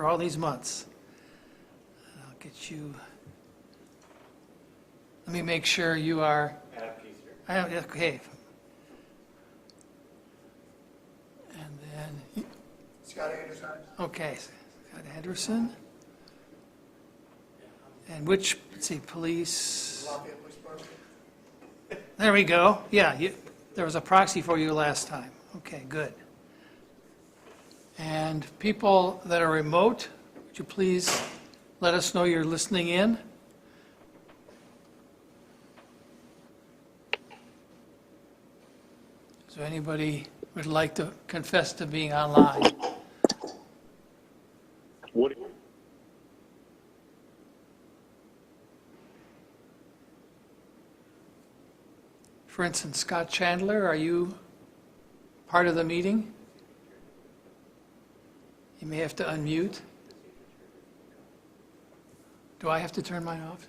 after all these months. I'll get you, let me make sure you are. Okay. And then, Scott Anderson. okay, Scott Anderson. And which, let's see, police. Lafayette Police Department. There we go. Yeah, there was a proxy for you last time. Okay, good. And people that are remote, would you please let us know you're listening in? Is there anybody who would like to confess to being online? What? For instance, Scott Chandler, are you part of the meeting? You may have to unmute. Do I have to turn mine off?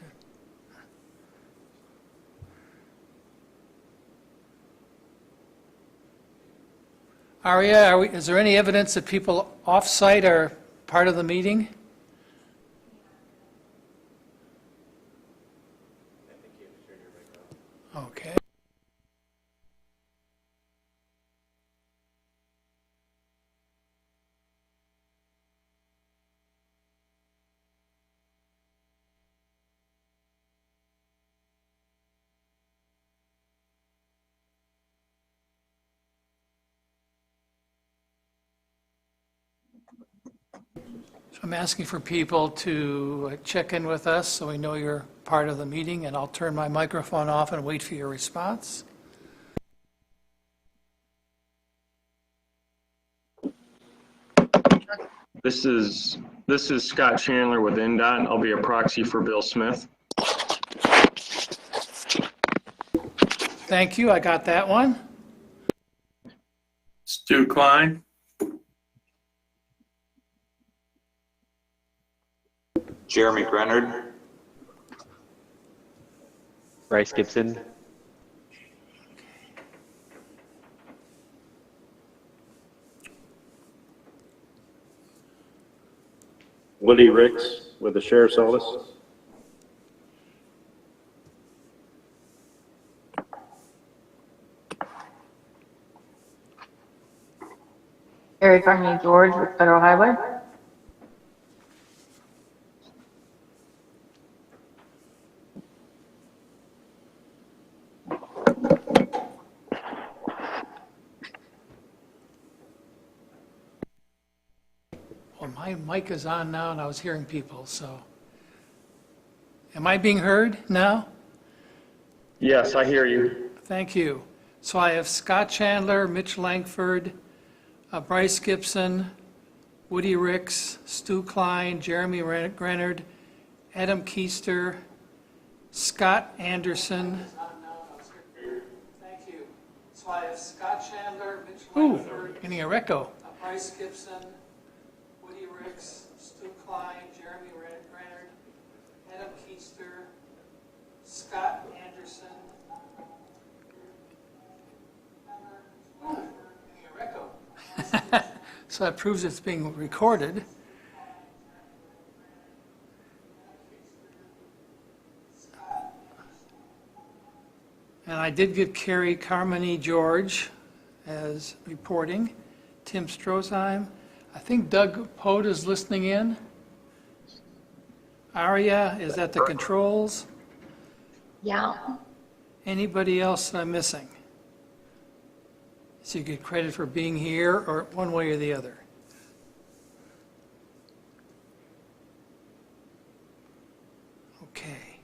Aria, is there any evidence that people off-site are part of the meeting? Okay. So I'm asking for people to check in with us so we know you're part of the meeting, and I'll turn my microphone off and wait for your response. This is Scott Chandler with NDOT. I'll be a proxy for Bill Smith. Thank you, I got that one. Stu Klein. Jeremy Grenard. Bryce Gibson. Woody Ricks with the Sheriff's Office. Eric Army George with Federal Highway. Well, my mic is on now and I was hearing people, so. Am I being heard now? Yes, I hear you. Thank you. So I have Scott Chandler, Mitch Langford, Bryce Gibson, Woody Ricks, Stu Klein, Jeremy Grenard, Adam Keister, Scott Anderson. Thank you. So I have Scott Chandler, Mitch Langford. Getting a echo. Bryce Gibson, Woody Ricks, Stu Klein, Jeremy Grenard, Adam Keister, Scott Anderson. So that proves it's being recorded. And I did get Carrie Carmody George as reporting. Tim Stroheim. I think Doug Pote is listening in. Aria is at the controls. Yeah. Anybody else that I'm missing? So you get credit for being here, or one way or the other. Okay.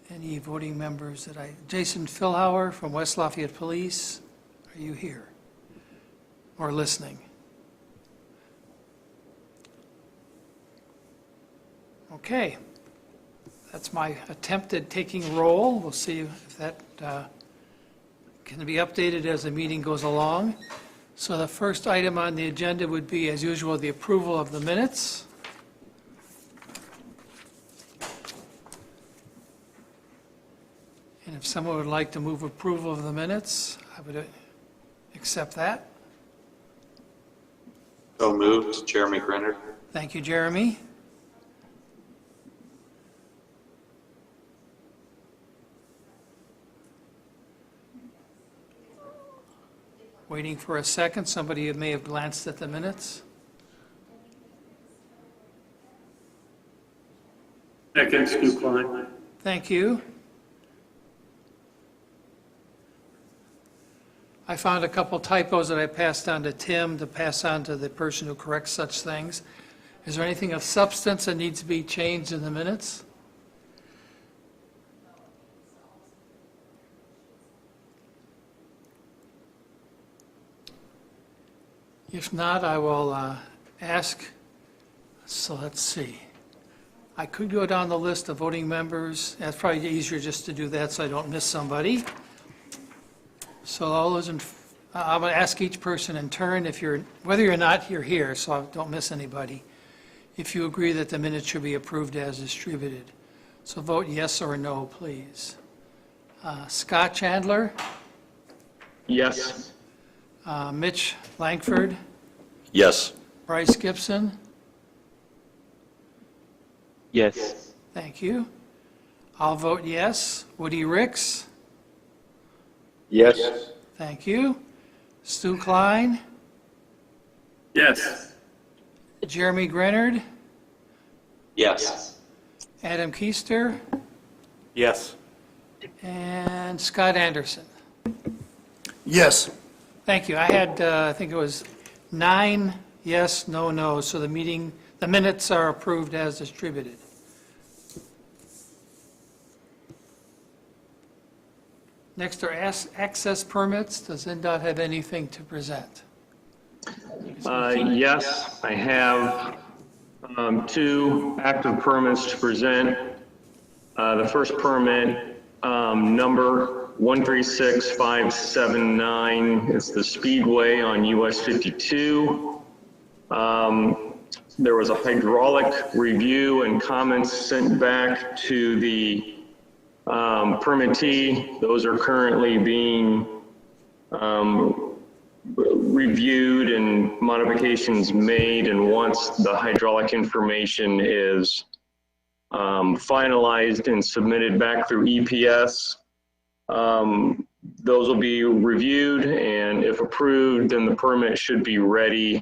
Any voting members that Jason Philhauer from West Lafayette Police, are you here? Or listening? Okay. That's my attempt at taking roll. We'll see if that can be updated as the meeting goes along. So the first item on the agenda would be, as usual, the approval of the minutes. And if someone would like to move approval of the minutes, I would accept that. So moved. Jeremy Grenard. Thank you, Jeremy. Waiting for a second. Somebody may have glanced at the minutes. Second, Stu Klein. Thank you. I found a couple typos that I passed on to Tim to pass on to the person who corrects such things. Is there anything of substance that needs to be changed in the minutes? If not, I will ask. So let's see. I could go down the list of voting members. That's probably easier just to do that so I don't miss somebody. So all those I'm going to ask each person in turn, whether you're not, you're here, so I don't miss anybody, if you agree that the minutes should be approved as distributed. So vote yes or no, please. Scott Chandler, Yes. Mitch Langford, Yes. Bryce Gibson, Yes. thank you. I'll vote yes. Woody Ricks, Yes. thank you. Stu Klein, Yes. Jeremy Grenard, Yes. Adam Keister, Yes. and Scott Anderson. Yes. Thank you. I had, I think it was 9 yes, no, no, so the minutes are approved as distributed. Next are access permits. Does NDOT have anything to present? Yes, I have 2 active permits to present. The first permit, number 136579, it's the Speedway on US 52. There was a hydraulic review and comments sent back to the permittee. Those are currently being reviewed and modifications made, and once the hydraulic information is finalized and submitted back through EPS, those will be reviewed, and if approved, then the permit should be ready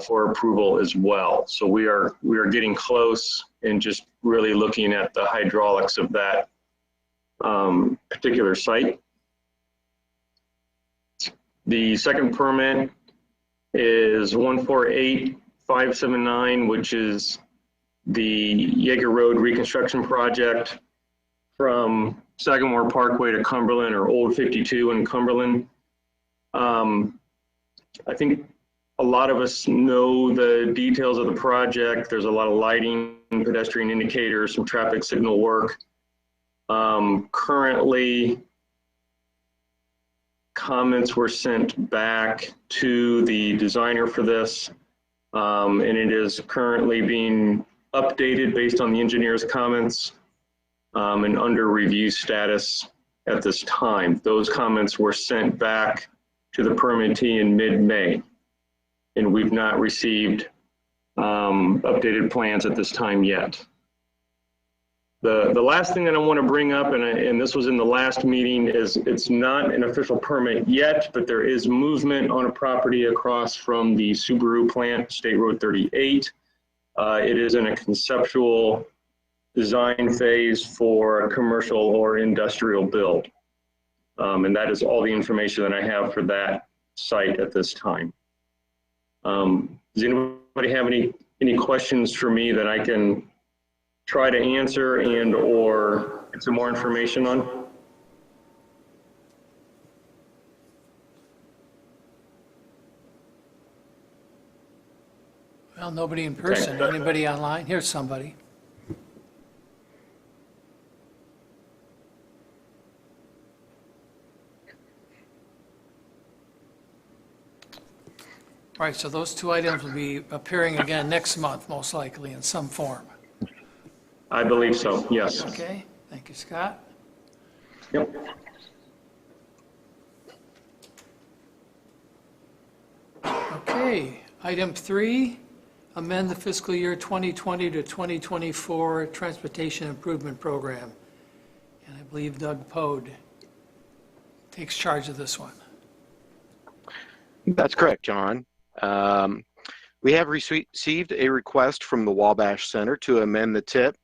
for approval as well. So we are getting close and just really looking at the hydraulics of that particular site. The second permit is 148579, which is the Yeager Road reconstruction project from Sagamore Parkway to Cumberland, or Old 52 in Cumberland. I think a lot of us know the details of the project. There's a lot of lighting, pedestrian indicators, some traffic signal work. Currently, comments were sent back to the designer for this, and it is currently being updated based on the engineer's comments and under review status at this time. Those comments were sent back to the permittee in mid-May, and we've not received updated plans at this time yet. The last thing that I want to bring up, and this was in the last meeting, is it's not an official permit yet, but there is movement on a property across from the Subaru plant, State Road 38. It is in a conceptual design phase for a commercial or industrial build. And that is all the information that I have for that site at this time. Does anybody have any questions for me that I can try to answer and or get some more information on? Well, nobody in person. Anybody online? Here's somebody. All right, so those 2 items will be appearing again next month, most likely in some form. I believe so, yes. Okay, thank you, Scott. Yep. Okay, item 3, amend the fiscal year 2020 to 2024 Transportation Improvement Program. And I believe Doug Pode takes charge of this one. That's correct, John. We have received a request from the Wabash Center to amend the TIP,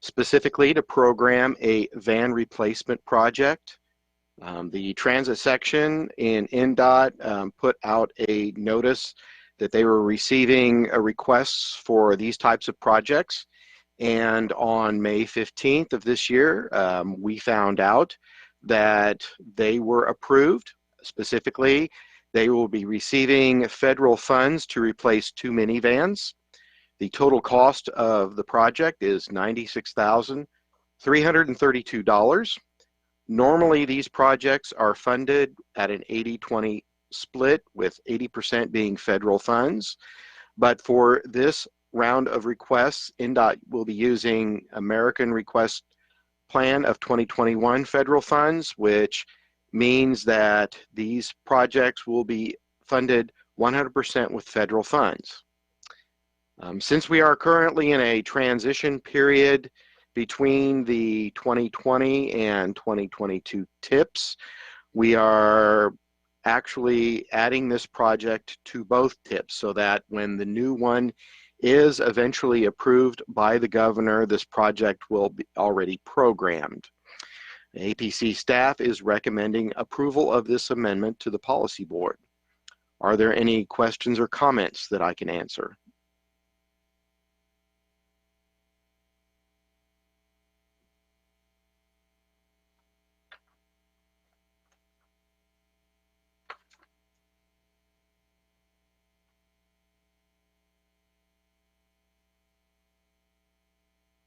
specifically to program a van replacement project. The transit section in NDOT put out a notice that they were receiving requests for these types of projects. And on May 15th of this year, we found out that they were approved. Specifically, they will be receiving federal funds to replace 2 minivans. The total cost of the project is $96,332. Normally, these projects are funded at an 80-20 split, with 80% being federal funds. But for this round of requests, NDOT will be using American Request Plan of 2021 federal funds, which means that these projects will be funded 100% with federal funds. Since we are currently in a transition period between the 2020 and 2022 TIPs, we are actually adding this project to both TIPs so that when the new one is eventually approved by the governor, this project will be already programmed. APC staff is recommending approval of this amendment to the policy board. Are there any questions or comments that I can answer?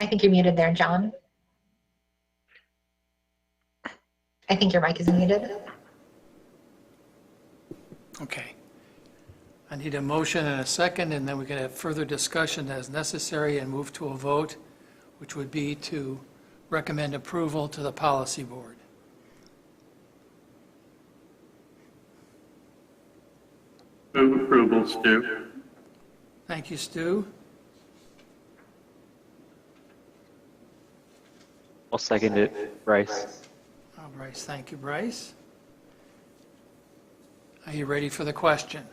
I think you're muted there, John. I think your mic is muted. Okay. I need a motion and a second, and then we can have further discussion as necessary and move to a vote, which would be to recommend approval to the policy board. Move approval, Stu. Thank you, Stu. I'll second it, Bryce. Oh, Bryce, thank you, Bryce. Are you ready for the question?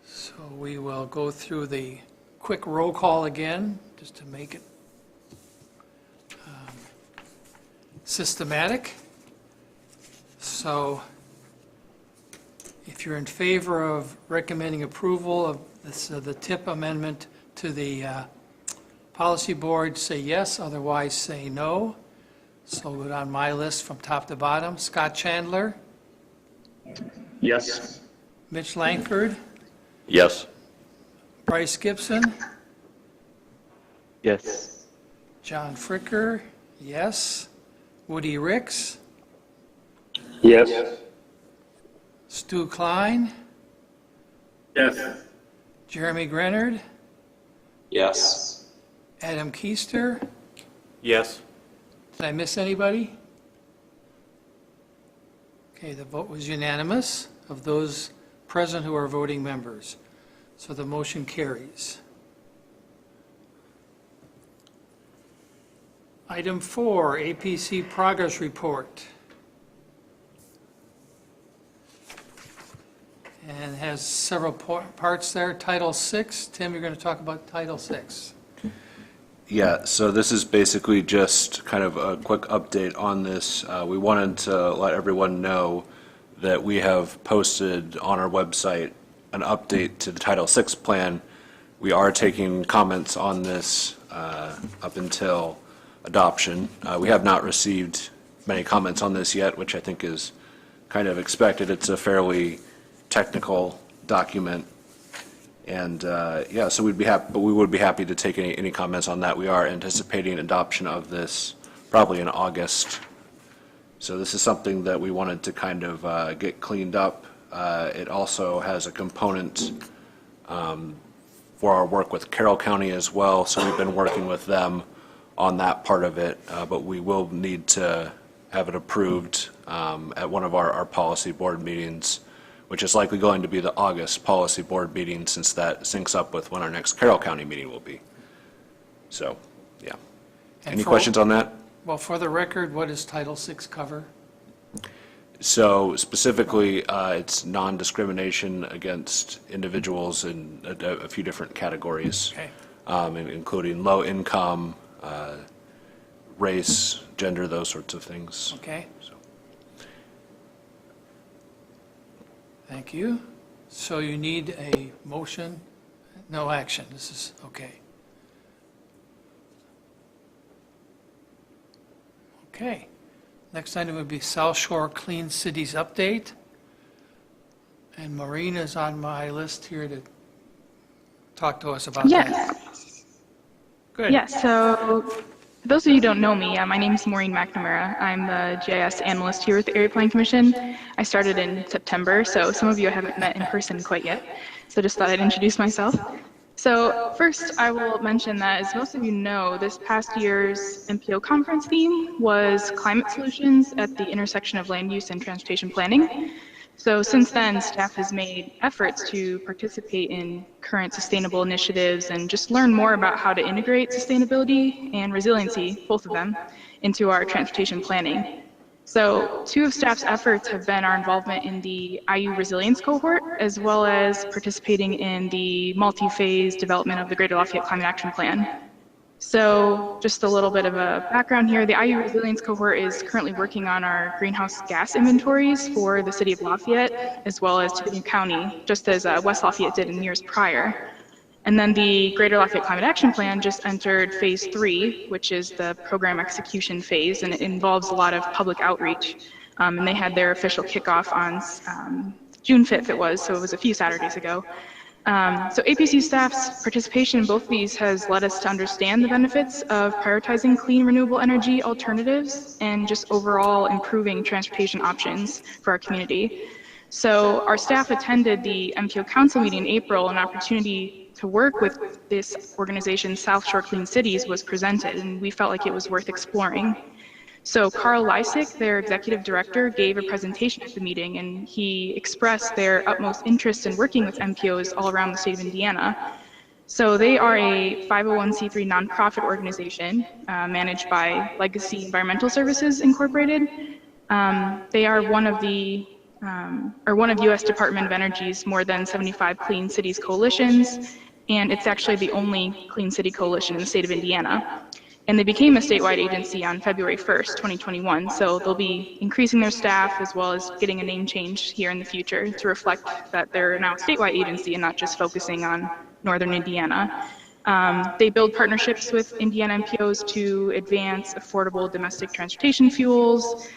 So we will go through the quick roll call again, just to make it systematic. So if you're in favor of recommending approval of this, the TIP amendment to the policy board, say yes, otherwise say no. So we'll go on my list from top to bottom. Scott Chandler, Yes. Mitch Langford, Yes. Bryce Gibson, Yes. John Fricker, yes. Woody Ricks, Yes. Stu Klein, Yes. Jeremy Grenard, Yes. Adam Keister. Yes. Did I miss anybody? Okay, the vote was unanimous of those present who are voting members. So the motion carries. Item 4, APC Progress Report. And it has several parts there. Title 6, Tim, you're going to talk about Title 6. Yeah, so this is basically just kind of a quick update on this. We wanted to let everyone know that we have posted on our website an update to the Title VI plan. We are taking comments on this up until adoption. We have not received many comments on this yet, which I think is kind of expected. It's a fairly technical document. And yeah, so we'd be happy, but we would be happy to take any comments on that. We are anticipating adoption of this probably in August. So this is something that we wanted to kind of get cleaned up. It also has a component for our work with Carroll County as well. So we've been working with them on that part of it, but we will need to have it approved at one of our policy board meetings, which is likely going to be the August policy board meeting, since that syncs up with when our next Carroll County meeting will be. So, yeah. And Any for- questions on that? Well, for the record, what does Title VI cover? So specifically, it's non-discrimination against individuals in a few different categories, Okay. Including low income, race, gender, those sorts of things. Okay. So. Thank you. So you need a motion? No action. This is, okay. Okay. Next item would be South Shore Clean Cities Update. And Maureen is on my list here to talk to us about that. Yes. Good. Yes. So, for those of you who don't know me, my name is Maureen McNamara. I'm the GIS analyst here with the Area Planning Commission. I started in September, so some of you I haven't met in person quite yet. So just thought I'd introduce myself. So first, I will mention that, as most of you know, this past year's MPO conference theme was climate solutions at the intersection of land use and transportation planning. So since then, staff has made efforts to participate in current sustainable initiatives and just learn more about how to integrate sustainability and resiliency, both of them, into our transportation planning. So two of staff's efforts have been our involvement in the IU resilience cohort, as well as participating in the multi-phase development of the Greater Lafayette Climate Action Plan. So just a little bit of a background here. The IU resilience cohort is currently working on our greenhouse gas inventories for the city of Lafayette, as well as Tippecanoe County, just as West Lafayette did in years prior. And then the Greater Lafayette Climate Action Plan just entered phase 3, which is the program execution phase, and it involves a lot of public outreach. And they had their official kickoff on June 5th it was, so it was a few Saturdays ago. So APC staff's participation in both of these has led us to understand the benefits of prioritizing clean renewable energy alternatives and just overall improving transportation options for our community. So our staff attended the MPO Council meeting in April. An opportunity to work with this organization, South Shore Clean Cities, was presented, and we felt like it was worth exploring. So Carl Lysick, their executive director, gave a presentation at the meeting, and he expressed their utmost interest in working with MPOs all around the state of Indiana. So they are a 501c3 nonprofit organization managed by Legacy Environmental Services Incorporated. They are one of U.S. Department of Energy's more than 75 Clean Cities coalitions, and it's actually the only clean city coalition in the state of Indiana. And they became a statewide agency on February 1st, 2021, so they'll be increasing their staff as well as getting a name change here in the future to reflect that they're now a statewide agency and not just focusing on northern Indiana. They build partnerships with Indiana MPOs to advance affordable domestic transportation fuels,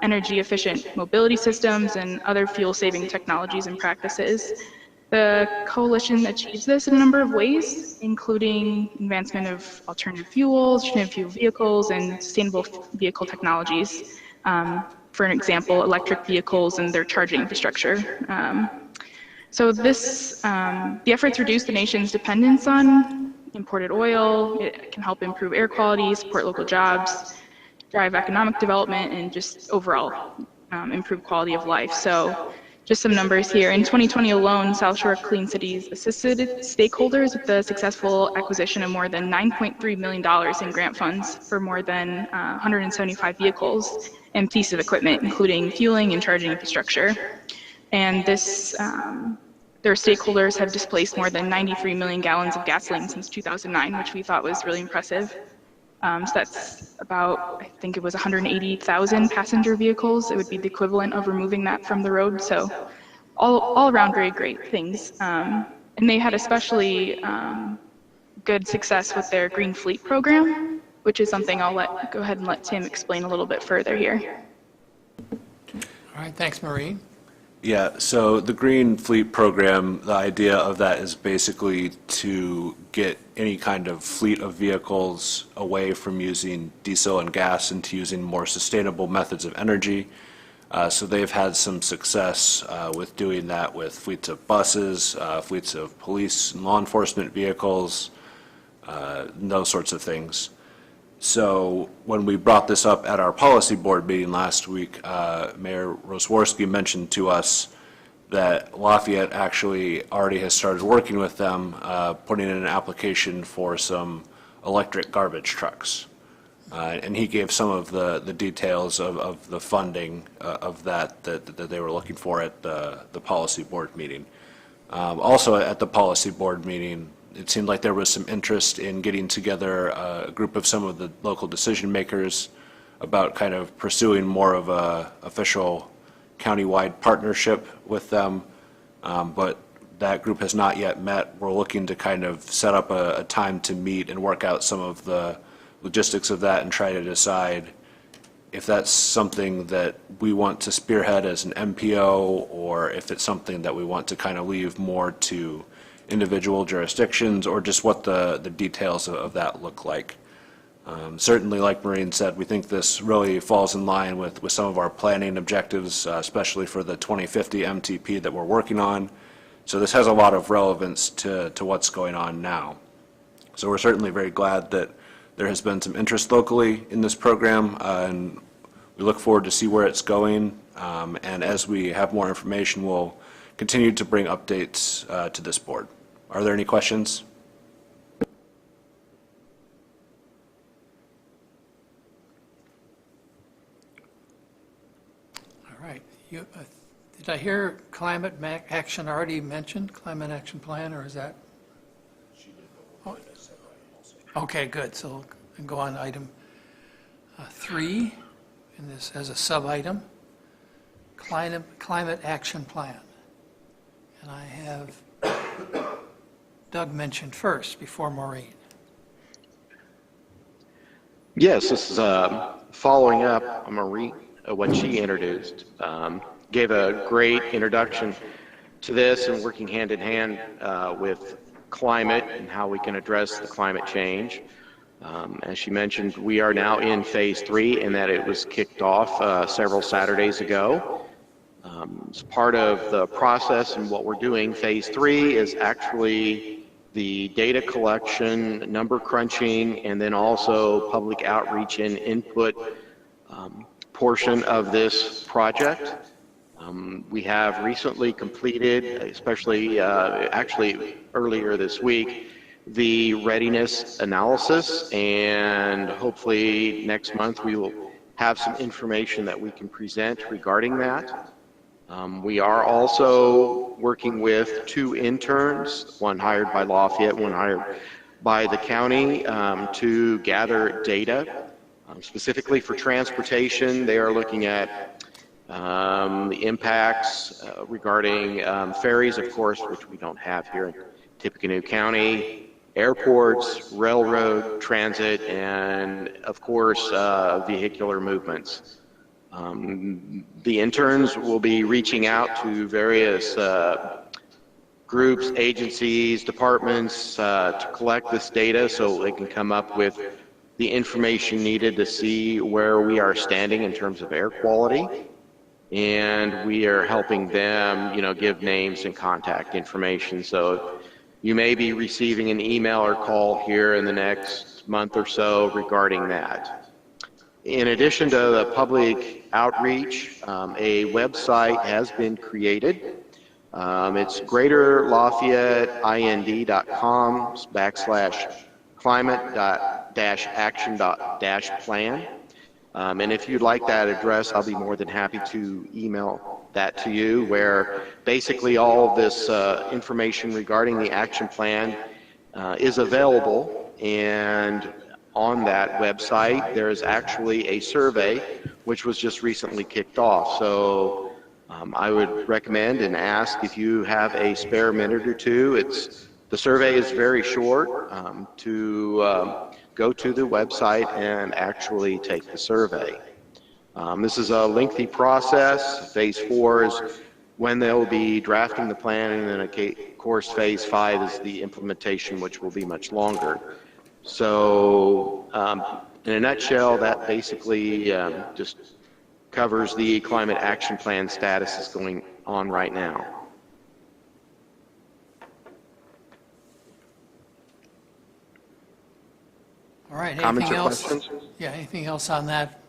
energy efficient mobility systems, and other fuel saving technologies and practices. The coalition achieves this in a number of ways, including advancement of alternative fuels, alternative fuel vehicles, and sustainable vehicle technologies. For an example, electric vehicles and their charging infrastructure. So the efforts reduce the nation's dependence on imported oil. It can help improve air quality, support local jobs, drive economic development, and just overall improve quality of life. So just some numbers here. In 2020 alone, South Shore Clean Cities assisted stakeholders with the successful acquisition of more than $9.3 million in grant funds for more than 175 vehicles and pieces of equipment, including fueling and charging infrastructure. And this, their stakeholders have displaced more than 93 million gallons of gasoline since 2009, which we thought was really impressive. So that's about, I think it was 180,000 passenger vehicles. It would be the equivalent of removing that from the road. So all around very great things. And they had especially good success with their Green Fleet program, which is something I'll go ahead and let Tim explain a little bit further here. All right, thanks, Maureen. Yeah, so the Green Fleet program, the idea of that is basically to get any kind of fleet of vehicles away from using diesel and gas into using more sustainable methods of energy. So they've had some success with doing that with fleets of buses, fleets of police and law enforcement vehicles, and those sorts of things. So when we brought this up at our policy board meeting last week, Mayor Rosworski mentioned to us that Lafayette actually already has started working with them, putting in an application for some electric garbage trucks. And he gave some of the details of the funding of that they were looking for at the policy board meeting. Also at the policy board meeting, it seemed like there was some interest in getting together a group of some of the local decision makers about kind of pursuing more of a official countywide partnership with them. But that group has not yet met. We're looking to kind of set up a time to meet and work out some of the logistics of that and try to decide if that's something that we want to spearhead as an MPO or if it's something that we want to kind of leave more to individual jurisdictions, or just what the details of that look like. Certainly, like Maureen said, we think this really falls in line with some of our planning objectives, especially for the 2050 MTP that we're working on. So this has a lot of relevance to what's going on now. So we're certainly very glad that there has been some interest locally in this program, and we look forward to see where it's going. And as we have more information, we'll continue to bring updates to this board. Are there any questions? All right. Did I hear climate action already mentioned, climate action plan, or is that? Oh, okay, good. So we'll go on item 3 in this as a sub-item, climate action plan. And I have Doug mentioned first before Maureen. Yes, this is following up on Marie, what she introduced. Gave a great introduction to this and working hand in hand with climate and how we can address the climate change. As she mentioned, we are now in phase 3 and that it was kicked off several Saturdays ago. As part of the process and what we're doing, phase 3 is actually the data collection, number crunching, and then also public outreach and input portion of this project. We have recently completed, especially actually earlier this week, the readiness analysis, and hopefully next month we will have some information that we can present regarding that. We are also working with 2 interns, one hired by Lafayette, one hired by the county, to gather data. Specifically for transportation, they are looking at the impacts regarding ferries, of course, which we don't have here in Tippecanoe County, airports, railroad, transit, and of course, vehicular movements. The interns will be reaching out to various groups, agencies, departments to collect this data so they can come up with the information needed to see where we are standing in terms of air quality. And we are helping them, give names and contact information. So you may be receiving an email or call here in the next month or so regarding that. In addition to the public outreach, a website has been created. It's greaterlafayette.ind.com/climate-action-plan. And if you'd like that address, I'll be more than happy to email that to you, where basically all of this information regarding the action plan is available. And on that website, there is actually a survey which was just recently kicked off. So I would recommend and ask if you have a spare minute or two. The survey is very short, to go to the website and actually take the survey. This is a lengthy process. Phase 4 is when they'll be drafting the plan, and then of course phase 5 is the implementation, which will be much longer. So in a nutshell, that basically just covers the climate action plan status that's going on right now. All right, Comments anything or else? questions? Yeah, anything else on that?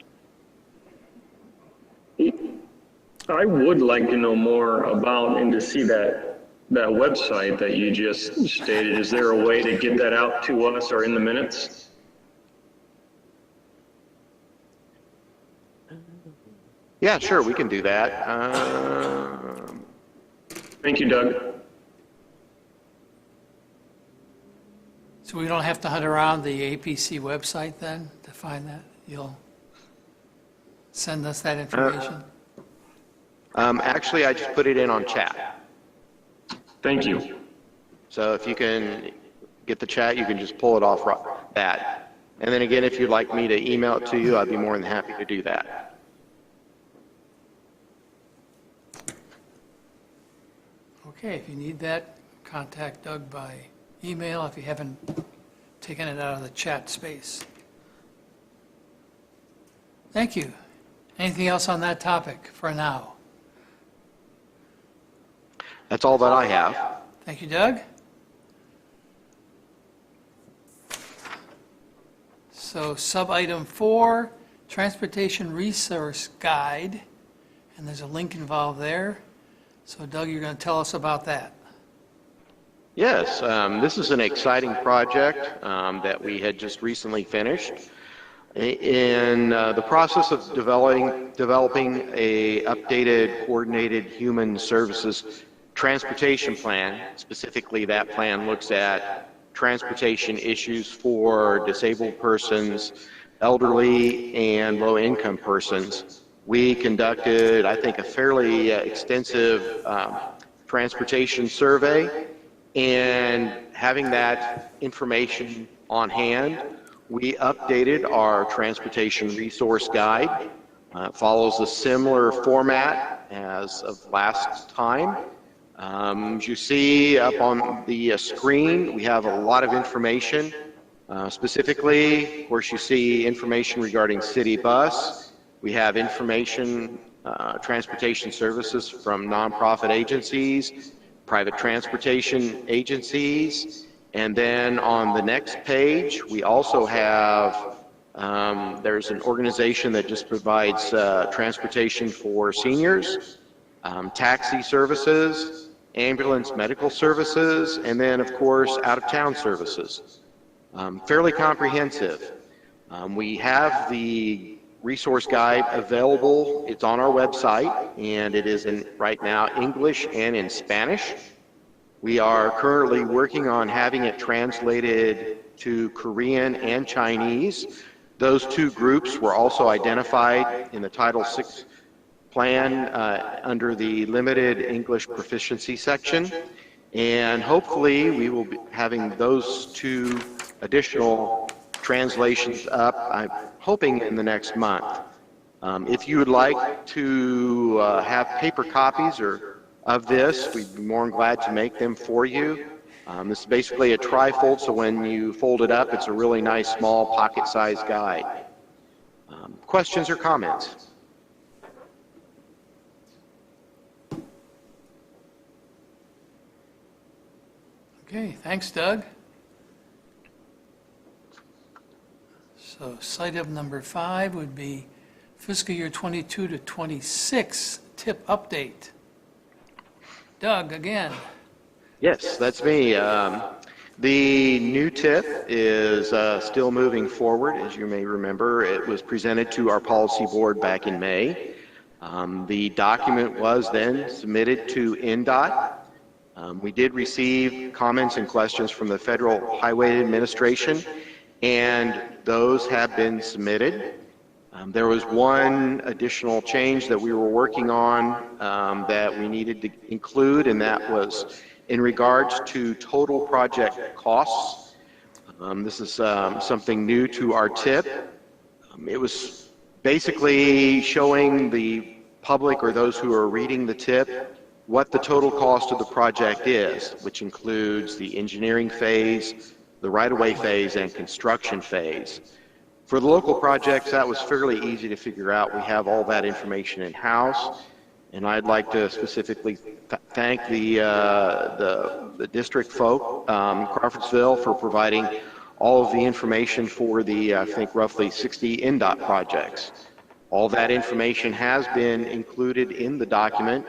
I would like to know more about and to see that website that you just stated. Is there a way to get that out to us or in the minutes? Yeah, sure, we can do that. Thank you, Doug. So we don't have to hunt around the APC website then to find that? You'll send us that information? Actually, I just put it in on chat. Thank you. So if you can get the chat, you can just pull it off that. And then again, if you'd like me to email it to you, I'd be more than happy to do that. Okay, if you need that, contact Doug by email if you haven't taken it out of the chat space. Thank you. Anything else on that topic for now? That's all that I have. Thank you, Doug. So sub-item 4, Transportation Resource Guide, and there's a link involved there. So Doug, you're going to tell us about that. Yes, this is an exciting project that we had just recently finished. In the process of developing a updated coordinated human services transportation plan. Specifically, that plan looks at transportation issues for disabled persons, elderly, and low-income persons. We conducted, I think, a fairly extensive transportation survey, and having that information on hand, we updated our transportation resource guide. It follows a similar format as of last time. As you see up on the screen, we have a lot of information. Specifically, of course, you see information regarding city bus. We have information, transportation services from nonprofit agencies, private transportation agencies, and then on the next page, we also have, there's an organization that just provides transportation for seniors, taxi services, ambulance medical services, and then, of course, out-of-town services. Fairly comprehensive. We have the resource guide available. It's on our website, and it is in right now English and in Spanish. We are currently working on having it translated to Korean and Chinese. Those two groups were also identified in the Title VI plan under the limited English proficiency section, and hopefully we will be having those two additional translations up, I'm hoping in the next month. If you would like to have paper copies of this, we'd be more than glad to make them for you. This is basically a tri-fold, so when you fold it up, it's a really nice small pocket-sized guide. Questions or comments? Okay, thanks, Doug. So site item number 5 would be fiscal year 22 to 26 tip update. Doug, again. Yes, that's me. The new tip is still moving forward. As you may remember, it was presented to our policy board back in May. The document was then submitted to NDOT. We did receive comments and questions from the Federal Highway Administration, and those have been submitted. There was one additional change that we were working on that we needed to include, and that was in regards to total project costs. This is something new to our tip. It was basically showing the public or those who are reading the tip what the total cost of the project is, which includes the engineering phase, the right-of-way phase, and construction phase. For the local projects, that was fairly easy to figure out. We have all that information in-house, and I'd like to specifically thank the district folk, Crawfordsville, for providing all of the information for the, I think, roughly 60 NDOT projects. All that information has been included in the document,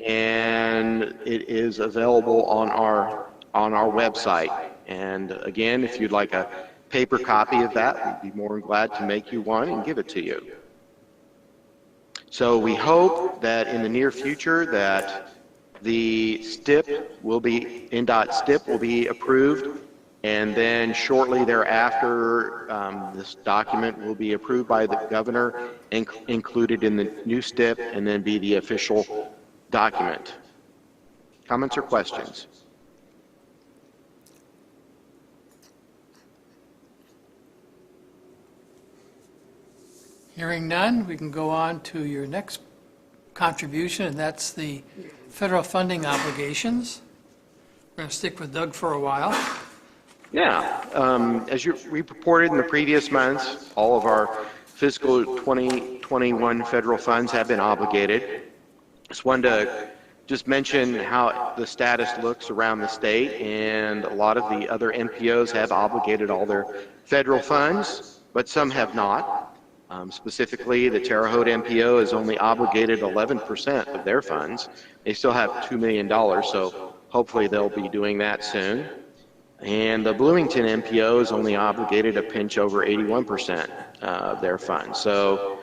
and it is available on our website. And again, if you'd like a paper copy of that, we'd be more than glad to make you one and give it to you. So we hope that in the near future that the STIP will be, NDOT STIP will be approved, and then shortly thereafter, this document will be approved by the governor and included in the new STIP, and then be the official document. Comments or questions? Hearing none, we can go on to your next contribution, and that's the federal funding obligations. We're going to stick with Doug for a while. Yeah, as we reported in the previous months, all of our fiscal 2021 federal funds have been obligated. Just wanted to just mention how the status looks around the state, and a lot of the other NPOs have obligated all their federal funds, but some have not. Specifically, the Terre Haute MPO has only obligated 11% of their funds. They still have $2 million, so hopefully they'll be doing that soon. And the Bloomington MPO is only obligated a pinch over 81% of their funds. So,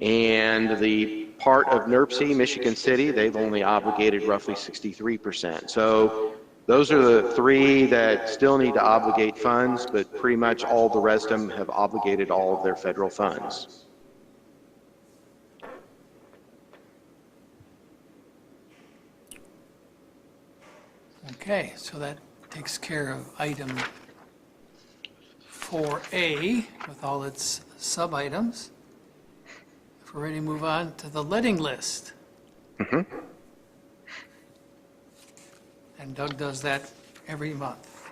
and the part of NERC, Michigan City, they've only obligated roughly 63%. So those are the three that still need to obligate funds, but pretty much all the rest of them have obligated all of their federal funds. Okay, so that takes care of item 4A with all its sub-items. If we're ready to move on to the letting list. And Doug does that every month.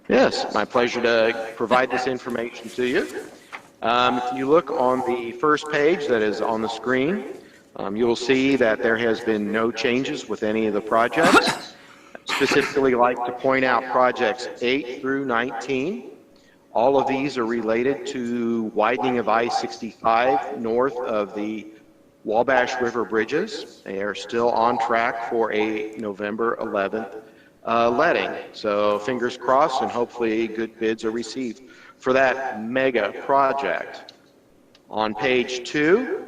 Yes, my pleasure to provide this information to you. If you look on the first page that is on the screen, you'll see that there has been no changes with any of the projects. Specifically like to point out projects 8 through 19. All of these are related to widening of I-65 north of the Wabash River bridges. They are still on track for a November 11th letting. So fingers crossed, and hopefully good bids are received for that mega project. On page 2,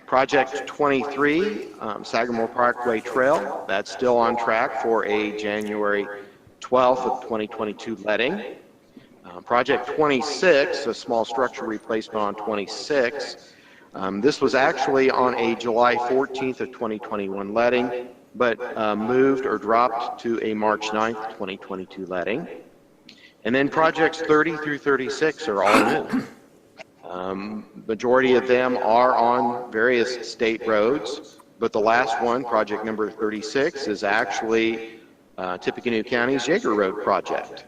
project 23, Sagamore Parkway Trail, that's still on track for a January 12th of 2022 letting. Project 26, a small structure replacement on 26, this was actually on a July 14th of 2021 letting, but moved or dropped to a March 9th, 2022 letting. And then projects 30 through 36 are all new. Majority of them are on various state roads, but the last one, project number 36, is actually Tippecanoe County's Yeager Road project.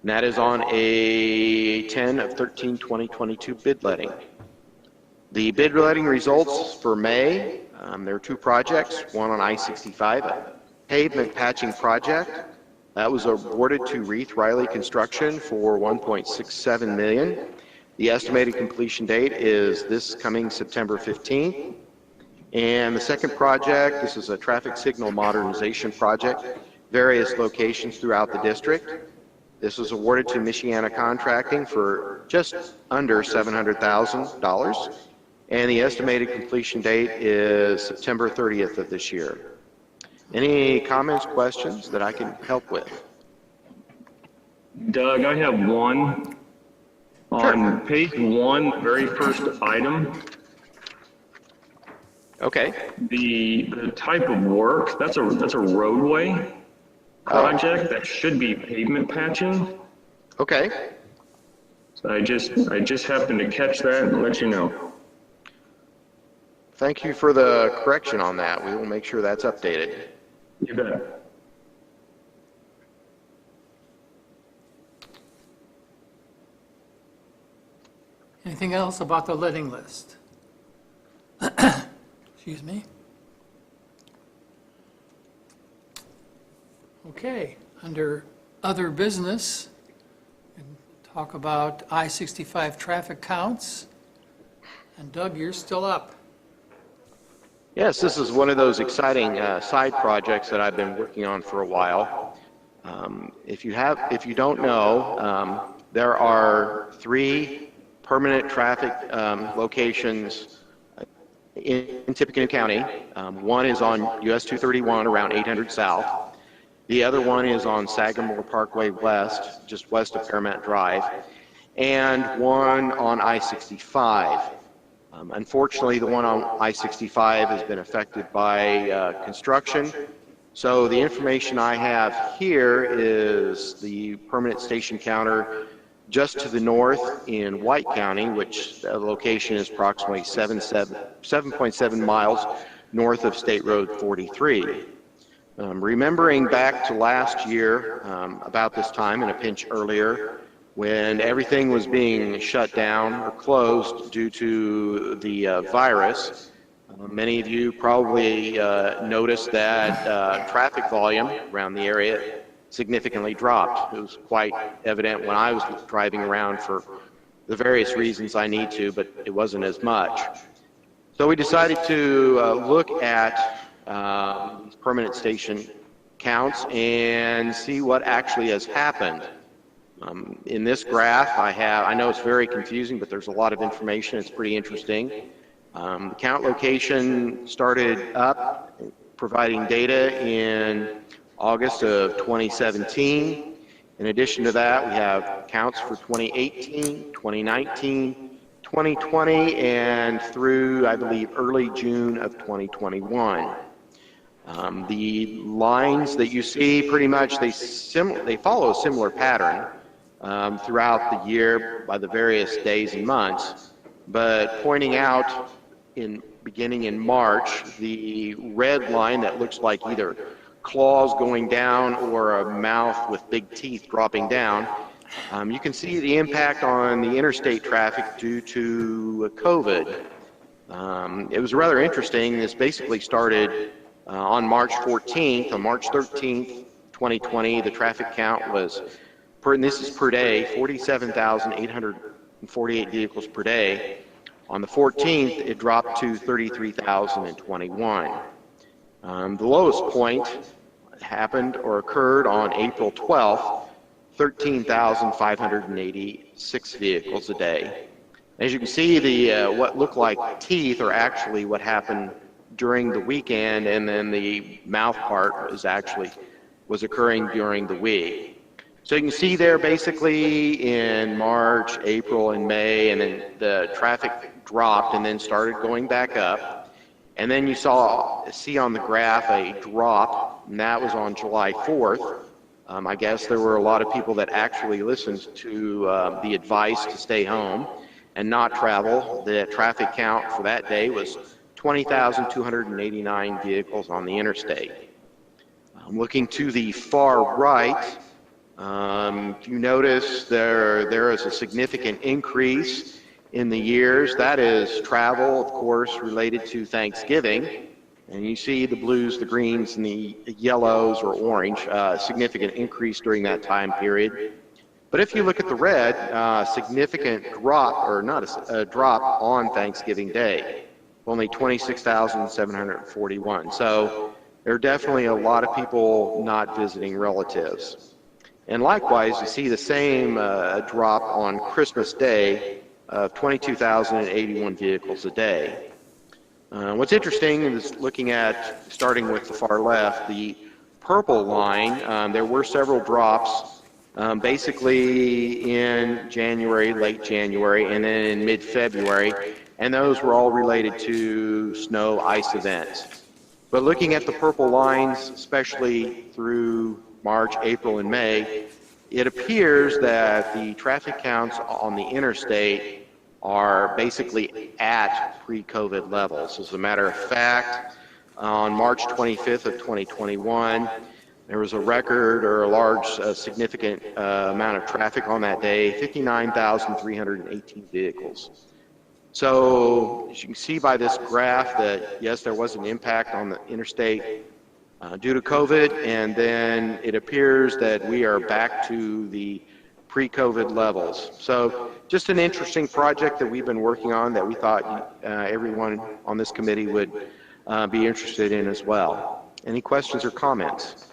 And that is on a 10 of 13, 2022 bid letting. The bid letting results for May, there are 2 projects, one on I-65, a pavement patching project. That was awarded to Reith Riley Construction for $1.67 million. The estimated completion date is this coming September 15th. And the second project, this is a traffic signal modernization project, various locations throughout the district. This was awarded to Michiana Contracting for just under $700,000. And the estimated completion date is September 30th of this year. Any comments, questions that I can help with? Doug, I have one. On page 1, very first item. Okay. The type of work, that's a roadway project that should be pavement patching. Okay. So I just happened to catch that and let you know. Thank you for the correction on that. We will make sure that's updated. You bet. Anything else about the letting list? Excuse me. Okay, under other business, we can talk about I-65 traffic counts. And Doug, you're still up. Yes, this is one of those exciting side projects that I've been working on for a while. If you don't know, there are 3 permanent traffic locations in Tippecanoe County. One is on US 231 around 800 South. The other one is on Sagamore Parkway West, just west of Paramount Drive, and one on I-65. Unfortunately, the one on I-65 has been affected by construction. So the information I have here is the permanent station counter just to the north in White County, which the location is approximately 7.7 miles north of State Road 43. Remembering back to last year, about this time and a pinch earlier, when everything was being shut down or closed due to the virus, many of you probably noticed that traffic volume around the area significantly dropped. It was quite evident when I was driving around for the various reasons I need to, but it wasn't as much. So we decided to look at these permanent station counts and see what actually has happened. In this graph I know it's very confusing, but there's a lot of information. It's pretty interesting. The count location started up providing data in August of 2017. In addition to that, we have counts for 2018, 2019, 2020, and through, I believe, early June of 2021. The lines that you see, pretty much, they follow a similar pattern throughout the year by the various days and months, but pointing out beginning in March, the red line that looks like either claws going down or a mouth with big teeth dropping down, you can see the impact on the interstate traffic due to COVID. It was rather interesting. This basically started on March 14th. On March 13th, 2020, the traffic count was, and this is per day, 47,848 vehicles per day. On the 14th, it dropped to 33,021. The lowest point happened or occurred on April 12th, 13,586 vehicles a day. As you can see, the what looked like teeth are actually what happened during the weekend, and then the mouth part was occurring during the week. So you can see there basically in March, April, and May, and then the traffic dropped and then started going back up. And then you see on the graph a drop, and that was on July 4th. I guess there were a lot of people that actually listened to the advice to stay home and not travel. The traffic count for that day was 20,289 vehicles on the interstate. Looking to the far right, you notice there is a significant increase in the years. That is travel, of course, related to Thanksgiving. And you see the blues, the greens, and the yellows or orange, significant increase during that time period. But if you look at the red, significant drop, or not a drop on Thanksgiving Day, only 26,741. So there are definitely a lot of people not visiting relatives. And likewise, you see the same drop on Christmas Day of 22,081 vehicles a day. What's interesting is looking at, starting with the far left, the purple line, there were several drops basically in January, late January, and then in mid-February, and those were all related to snow ice events. But looking at the purple lines, especially through March, April, and May, it appears that the traffic counts on the interstate are basically at pre-COVID levels. As a matter of fact, on March 25th of 2021, there was a record or a large, significant amount of traffic on that day, 59,318 vehicles. So as you can see by this graph that, yes, there was an impact on the interstate due to COVID, and then it appears that we are back to the pre-COVID levels. So just an interesting project that we've been working on that we thought everyone on this committee would be interested in as well. Any questions or comments?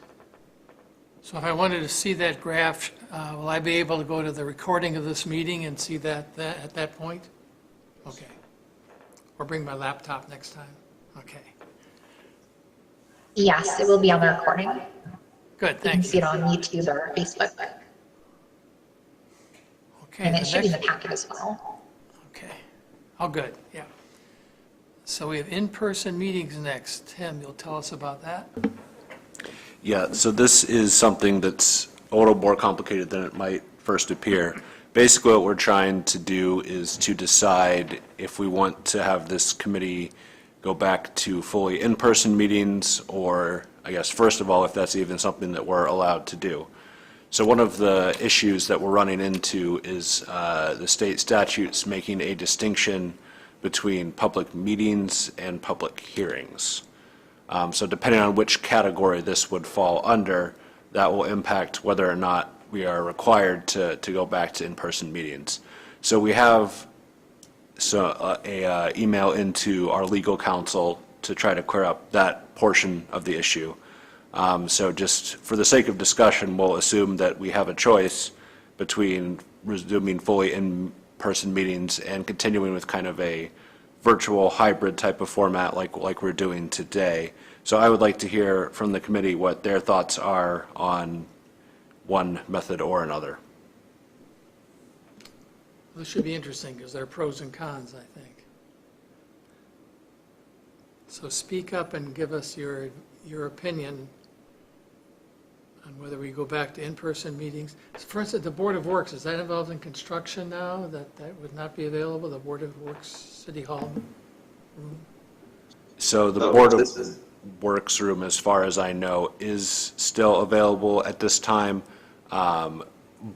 So if I wanted to see that graph, will I be able to go to the recording of this meeting and see that at that point? Okay. Or bring my laptop next time? Okay. Yes, it will be on the recording. Good, You can thank see you. it on YouTube or Facebook. Okay. And the it should be in the next- packet as well. Okay. Oh, good, yeah. So we have in-person meetings next. Tim, you'll tell us about that? Yeah, so this is something that's a little more complicated than it might first appear. Basically, what we're trying to do is to decide if we want to have this committee go back to fully in-person meetings, or, I guess, first of all, if that's even something that we're allowed to do. So one of the issues that we're running into is the state statutes making a distinction between public meetings and public hearings. So depending on which category this would fall under, that will impact whether or not we are required to go back to in-person meetings. So we have a email into our legal counsel to try to clear up that portion of the issue. So just for the sake of discussion, we'll assume that we have a choice between resuming fully in-person meetings and continuing with kind of a virtual hybrid type of format like we're doing today. So I would like to hear from the committee what their thoughts are on one method or another. This should be interesting because there are pros and cons, I think. So speak up and give us your opinion on whether we go back to in-person meetings. For instance, the Board of Works, is that involved in construction now, that would not be available, the Board of Works City Hall room? So the Board of Works room, as far as I know, is still available at this time,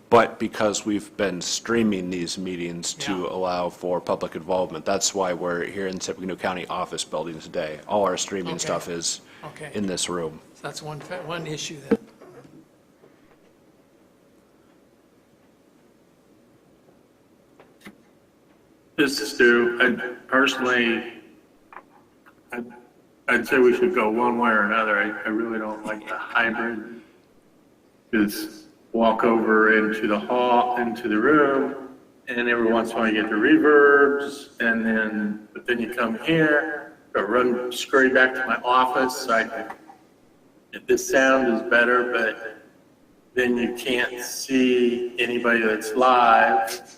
but because we've been streaming these meetings to allow for public involvement, that's why we're here in Tippecanoe County Office Building today. All our streaming stuff is in this room. So that's one issue then. This is Stu. I'd say we should go one way or another. I really don't like the hybrid. Is walk over into the hall, into the room, and every once in a while you get the reverbs, but then you come here, or run scurry back to my office. This sound is better, but then you can't see anybody that's live.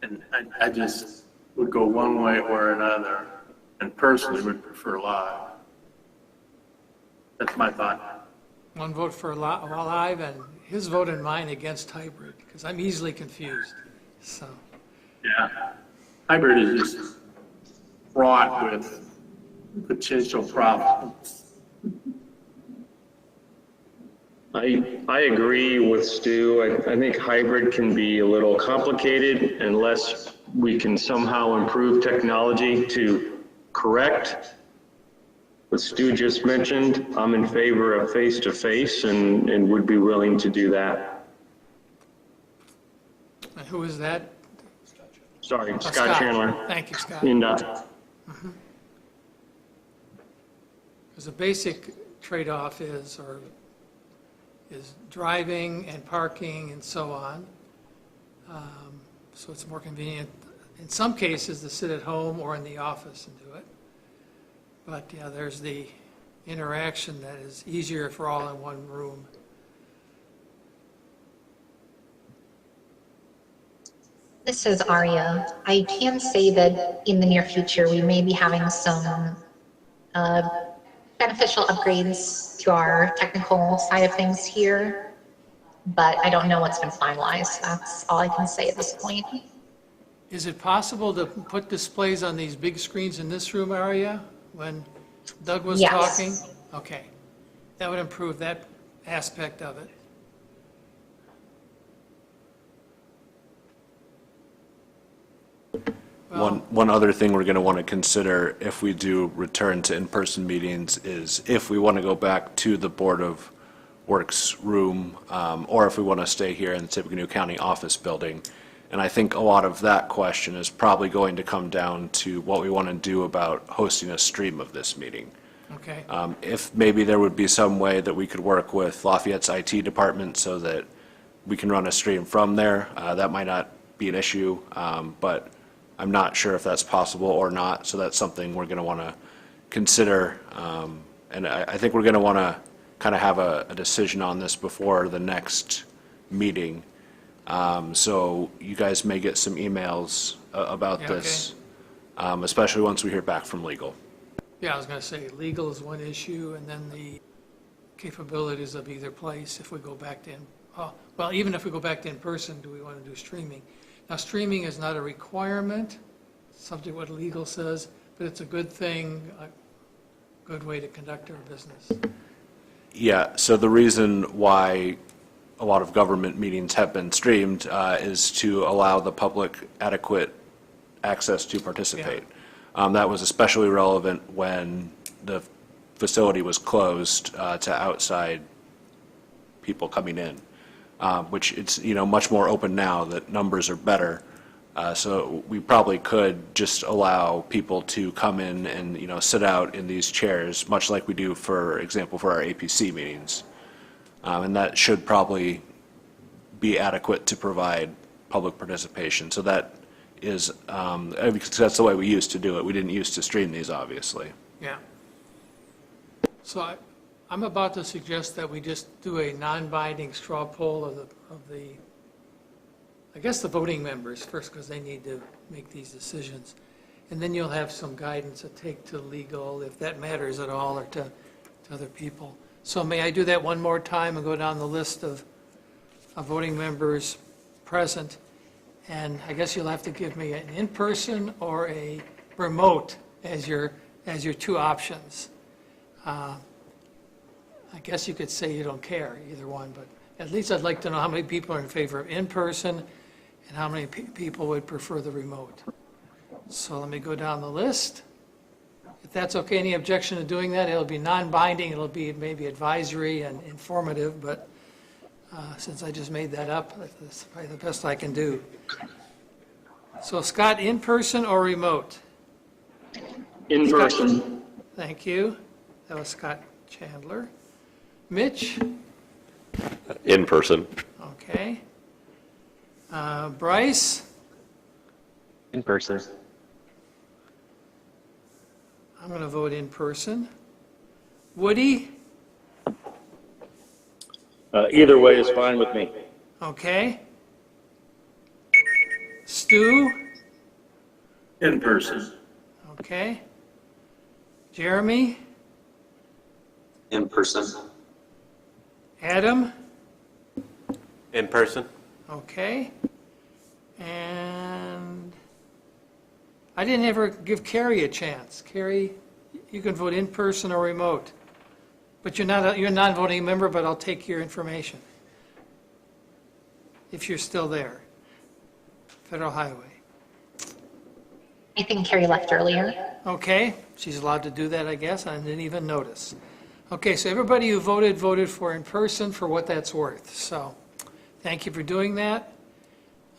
And I just would go one way or another, and personally would prefer live. That's my thought. One vote for live and his vote and mine against hybrid, because I'm easily confused, so. Yeah. Hybrid is just fraught with potential problems. I agree with Stu. I think hybrid can be a little complicated unless we can somehow improve technology to correct what Stu just mentioned. I'm in favor of face-to-face and would be willing to do that. And who is that? Sorry, Scott Chandler. Thank you, Scott. NDOT. Because the basic trade-off is driving and parking and so on. So it's more convenient, in some cases, to sit at home or in the office and do it. But yeah, there's the interaction that is easier if we're all in one room. This is Aria. I can say that in the near future, we may be having some beneficial upgrades to our technical side of things here, but I don't know what's been finalized. That's all I can say at this point. Is it possible to put displays on these big screens in this room area when Doug was Yes. talking? Okay. That would improve that aspect of it. Well, One other thing we're going to want to consider if we do return to in-person meetings is if we want to go back to the Board of Works room, or if we want to stay here in the Tippecanoe County office building. And I think a lot of that question is probably going to come down to what we want to do about hosting a stream of this meeting. Okay, If maybe there would be some way that we could work with Lafayette's IT department so that we can run a stream from there, that might not be an issue, but I'm not sure if that's possible or not, so that's something we're going to want to consider. And I think we're going to want to kind of have a decision on this before the next meeting. So you guys may get some emails about Yeah, this, especially once we hear back from legal. yeah, I was going to say, legal is one issue, and then the capabilities of either place, if we go back to, well, even if we go back to in-person, do we want to do streaming? Now, streaming is not a requirement, subject what legal says, but it's a good thing, a good way to conduct our business. Yeah, so the reason why a lot of government meetings have been streamed is to allow the public adequate access to participate. That was especially relevant when the facility was closed to outside people coming in, which it's, much more open now that numbers are better. So we probably could just allow people to come in and, sit out in these chairs, much like we do, for example, for our APC meetings. And that should probably be adequate to provide public participation. So that is, because that's the way we used to do it. We didn't used to stream these, obviously. Yeah. So I'm about to suggest that we just do a non-binding straw poll of the, I guess, the voting members first, because they need to make these decisions. And then you'll have some guidance to take to legal, if that matters at all, or to other people. So may I do that one more time and go down the list of voting members present? And I guess you'll have to give me an in-person or a remote as your two options. I guess you could say you don't care, either one, but at least I'd like to know how many people are in favor of in-person and how many people would prefer the remote. So let me go down the list. If that's okay, any objection to doing that? It'll be non-binding, it'll be maybe advisory and informative, but since I just made that up, that's probably the best I can do. So Scott, in-person or remote? In person. Thank you. That was Scott Chandler. Mitch? In person. Okay. Bryce? In person. I'm going to vote in person. Woody? Either way is fine with me. Okay. Stu? In person. Okay. Jeremy? In person. Adam? In person. Okay. And I didn't ever give Carrie a chance. Carrie, you can vote in person or remote. But you're a non-voting member, but I'll take your information. If you're still there. Federal Highway. I think Carrie left earlier. Okay, she's allowed to do that, I guess. I didn't even notice. Okay, so everybody who voted for in person for what that's worth. So thank you for doing that.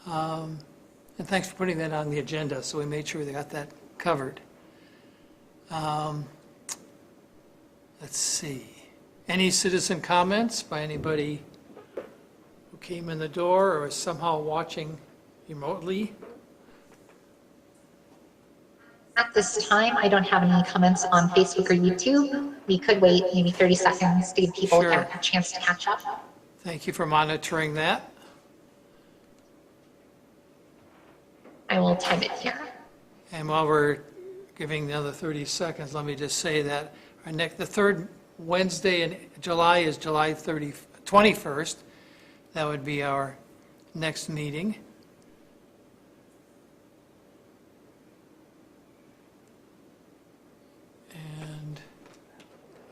And thanks for putting that on the agenda, so we made sure they got that covered. Let's see. Any citizen comments by anybody who came in the door or is somehow watching remotely? At this time, I don't have any comments on Facebook or YouTube. We could wait maybe 30 seconds to give people Sure. a chance to catch up. Thank you for monitoring that. I will time it here. And while we're giving the other 30 seconds, let me just say that the third Wednesday in July is July 21st. That would be our next meeting. And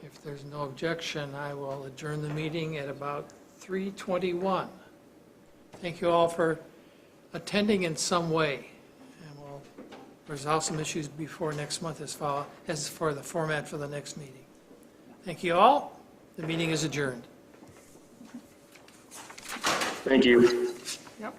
if there's no objection, I will adjourn the meeting at about 3:21. Thank you all for attending in some way. And we'll resolve some issues before next month as for the format for the next meeting. Thank you all. The meeting is adjourned. Thank you. Yep.